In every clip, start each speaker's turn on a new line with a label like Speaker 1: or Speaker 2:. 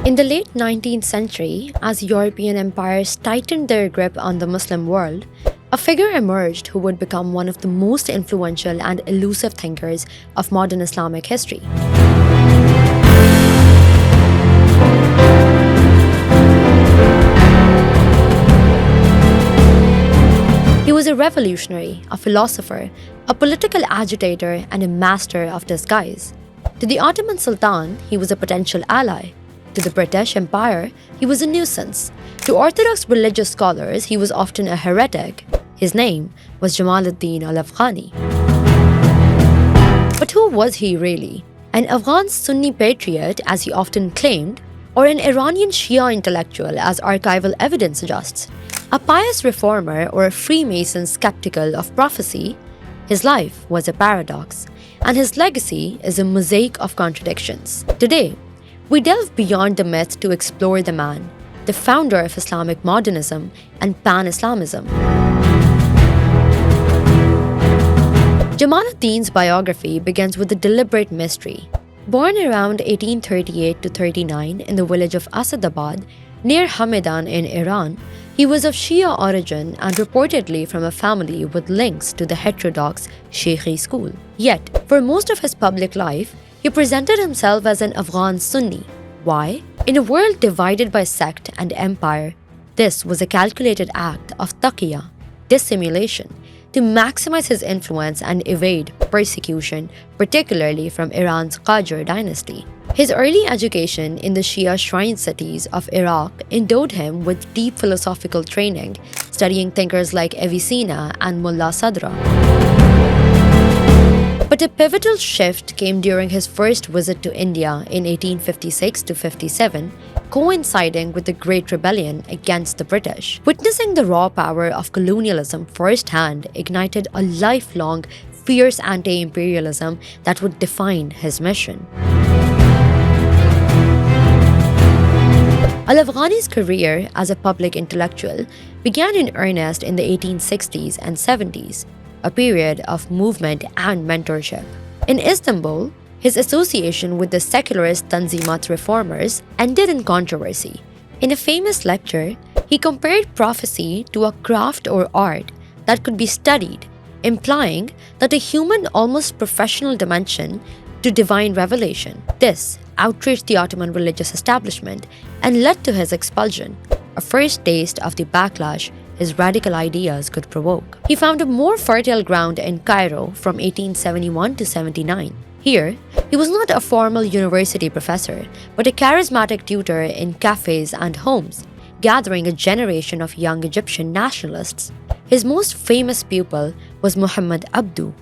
Speaker 1: In the late 19th century, as European empires tightened their grip on the Muslim world, a figure emerged who would become one of the most influential and elusive thinkers of modern Islamic history. He was a revolutionary, a philosopher, a political agitator, and a master of disguise. To the Ottoman Sultan, he was a potential ally. To the British Empire, he was a nuisance. To Orthodox religious scholars, he was often a heretic. His name was Jamal-ul-Din al-Afghani. But who was he really? An Afghan Sunni patriot, as he often claimed, or an Iranian Shi'a intellectual, as archival evidence suggests? A pious reformer or a freemason skeptical of prophecy? His life was a paradox, and his legacy is a mosaic of contradictions. Today, we delve beyond the myth to explore the man, the founder of Islamic modernism and Pan-Islamism. Jamal-ul-Din's biography begins with a deliberate mystery. Born around 1838 to 39 in the village of Asadabad, near Hamadan in Iran, he was of Shia origin and reportedly from a family with links to the heterodox Sheikhi school. Yet, for most of his public life, he presented himself as an Afghan Sunni. Why? In a world divided by sect and empire, this was a calculated act of Taqiyya, dissimulation, to maximize his influence and evade persecution, particularly from Iran's Qajar dynasty. His early education in the Shia shrine cities of Iraq endowed him with deep philosophical training, studying thinkers like Avicenna and Mullah Sadra. But a pivotal shift came during his first visit to India in 1856 to 57, coinciding with the Great Rebellion against the British. Witnessing the raw power of colonialism firsthand ignited a lifelong, fierce anti-imperialism that would define his mission. Al-Afghani's career as a public intellectual began in earnest in the 1860s and 70s, a period of movement and mentorship. In Istanbul, his association with the secularist Tanzimat reformers ended in controversy. In a famous lecture, he compared prophecy to a craft or art that could be studied, implying that a human, almost professional dimension to divine revelation. This outraged the Ottoman religious establishment and led to his expulsion, a first taste of the backlash his radical ideas could provoke. He found a more fertile ground in Cairo from 1871 to 79. Here, he was not a formal university professor, but a charismatic tutor in cafes and homes, gathering a generation of young Egyptian nationalists. His most famous pupil was Muhammad Abduh,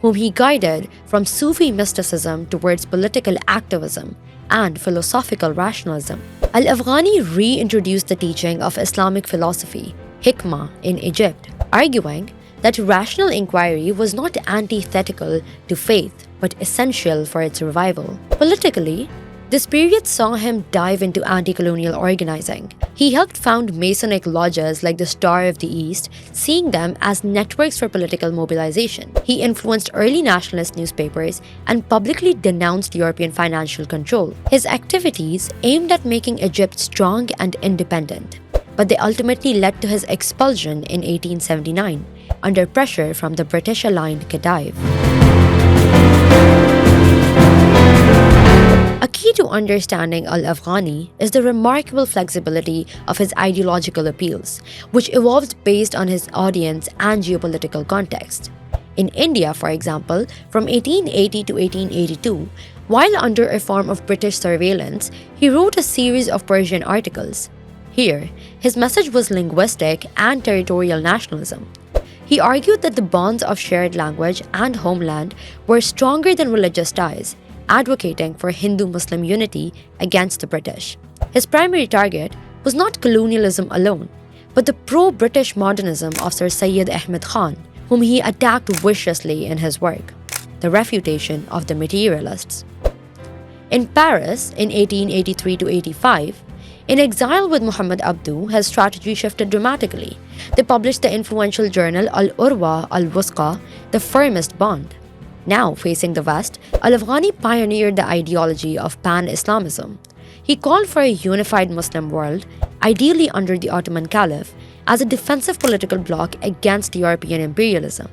Speaker 1: whom he guided from Sufi mysticism towards political activism and philosophical rationalism. Al-Afghani reintroduced the teaching of Islamic philosophy, hikmah, in Egypt, arguing that rational inquiry was not antithetical to faith but essential for its revival. Politically, this period saw him dive into anti-colonial organizing. He helped found Masonic lodges like the Star of the East, seeing them as networks for political mobilization. He influenced early nationalist newspapers and publicly denounced European financial control. His activities aimed at making Egypt strong and independent, but they ultimately led to his expulsion in 1879, under pressure from the British-aligned Khedive. A key to understanding al-Afghani is the remarkable flexibility of his ideological appeals, which evolved based on his audience and geopolitical context. In India, for example, from 1880 to 1882, while under a form of British surveillance, he wrote a series of Persian articles. Here, his message was linguistic and territorial nationalism. He argued that the bonds of shared language and homeland were stronger than religious ties, advocating for Hindu-Muslim unity against the British. His primary target was not colonialism alone, but the pro-British modernism of Sir Syed Ahmed Khan, whom he attacked viciously in his work, The Refutation of the Materialists. In Paris in 1883 to 85, in exile with Muhammad Abduh, his strategy shifted dramatically. They published the influential journal Al-Urwa al-Wusqa, the firmest bond. Now facing the West, al-Afghani pioneered the ideology of Pan-Islamism. He called for a unified Muslim world, ideally under the Ottoman Caliph, as a defensive political bloc against European imperialism.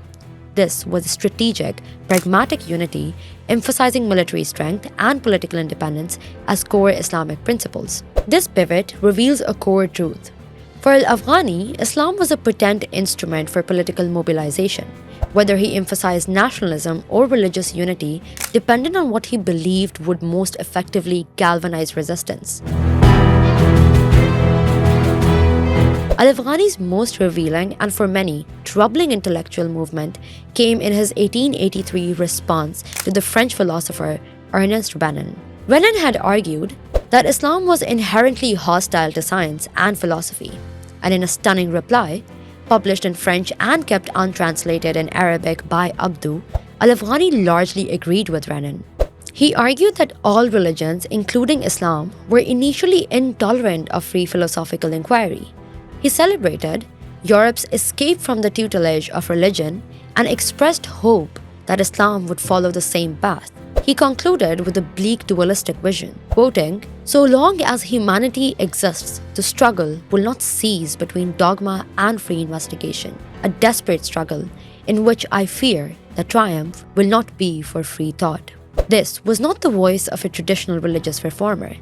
Speaker 1: This was a strategic, pragmatic unity, emphasizing military strength and political independence as core Islamic principles. This pivot reveals a core truth. For al-Afghani, Islam was a potent instrument for political mobilization. Whether he emphasized nationalism or religious unity depended on what he believed would most effectively galvanize resistance. Al-Afghani's most revealing and for many troubling intellectual movement came in his 1883 response to the French philosopher Ernest Renan. Renan had argued that Islam was inherently hostile to science and philosophy, and in a stunning reply, published in French and kept untranslated in Arabic by Abduh, al-Afghani largely agreed with Renan. He argued that all religions, including Islam, were initially intolerant of free philosophical inquiry. He celebrated Europe's escape from the tutelage of religion and expressed hope that Islam would follow the same path. He concluded with a bleak dualistic vision, quoting, "So long as humanity exists, the struggle will not cease between dogma and free investigation, a desperate struggle in which I fear the triumph will not be for free thought." This was not the voice of a traditional religious reformer.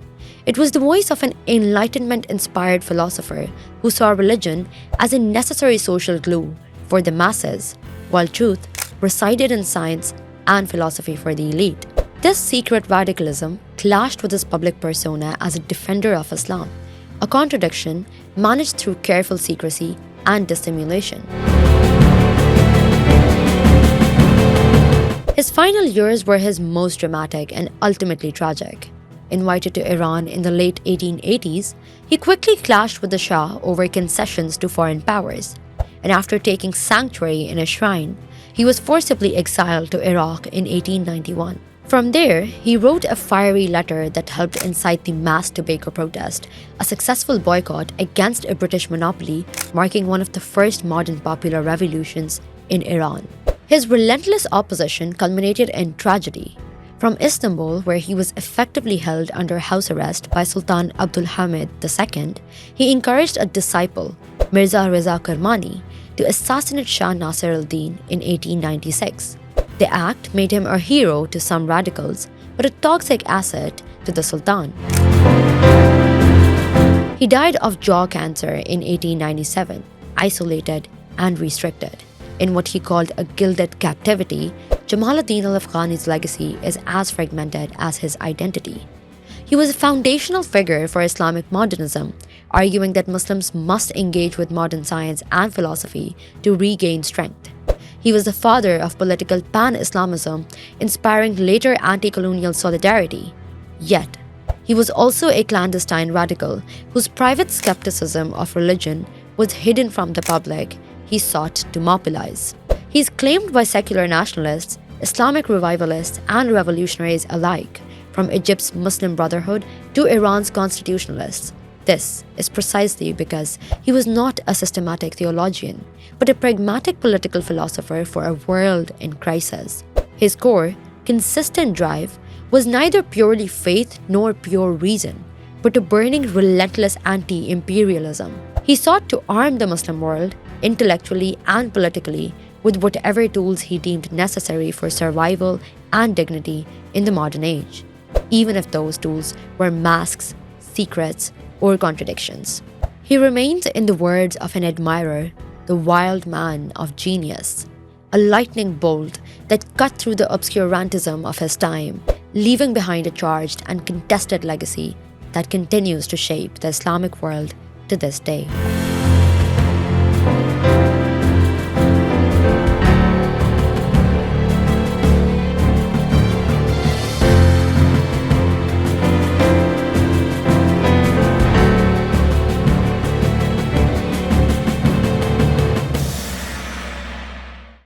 Speaker 1: It was the voice of an Enlightenment-inspired philosopher who saw religion as a necessary social glue for the masses, while truth resided in science and philosophy for the elite. This secret radicalism clashed with his public persona as a defender of Islam, a contradiction managed through careful secrecy and dissimulation. His final years were his most dramatic and ultimately tragic. Invited to Iran in the late 1880s, he quickly clashed with the Shah over concessions to foreign powers, and after taking sanctuary in a shrine, he was forcibly exiled to Iraq in 1891. From there, he wrote a fiery letter that helped incite the mass tobacco protest, a successful boycott against a British monopoly, marking one of the first modern popular revolutions in Iran. His relentless opposition culminated in tragedy. From Istanbul, where he was effectively held under house arrest by Sultan Abdul Hamid II, he encouraged a disciple, Mirza Reza Kermani, to assassinate Shah Nasir-al-Din in 1896. The act made him a hero to some radicals, but a toxic asset to the Sultan. He died of jaw cancer in 1897, isolated and restricted. In what he called a gilded captivity, Jamal-ul-Din al-Afghani's legacy is as fragmented as his identity. He was a foundational figure for Islamic modernism, arguing that Muslims must engage with modern science and philosophy to regain strength. He was the father of political pan-Islamism, inspiring later anti-colonial solidarity. Yet, he was also a clandestine radical whose private skepticism of religion was hidden from the public he sought to mobilize. He is claimed by secular nationalists, Islamic revivalists, and revolutionaries alike, from Egypt's Muslim Brotherhood to Iran's constitutionalists. This is precisely because he was not a systematic theologian, but a pragmatic political philosopher for a world in crisis. His core, consistent drive was neither purely faith nor pure reason, but a burning, relentless anti-imperialism. He sought to arm the Muslim world, intellectually and politically, with whatever tools he deemed necessary for survival and dignity in the modern age, even if those tools were masks, secrets, or contradictions. He remains, in the words of an admirer, the wild man of genius, a lightning bolt that cut through the obscurantism of his time, leaving behind a charged and contested legacy that continues to shape the Islamic world to this day.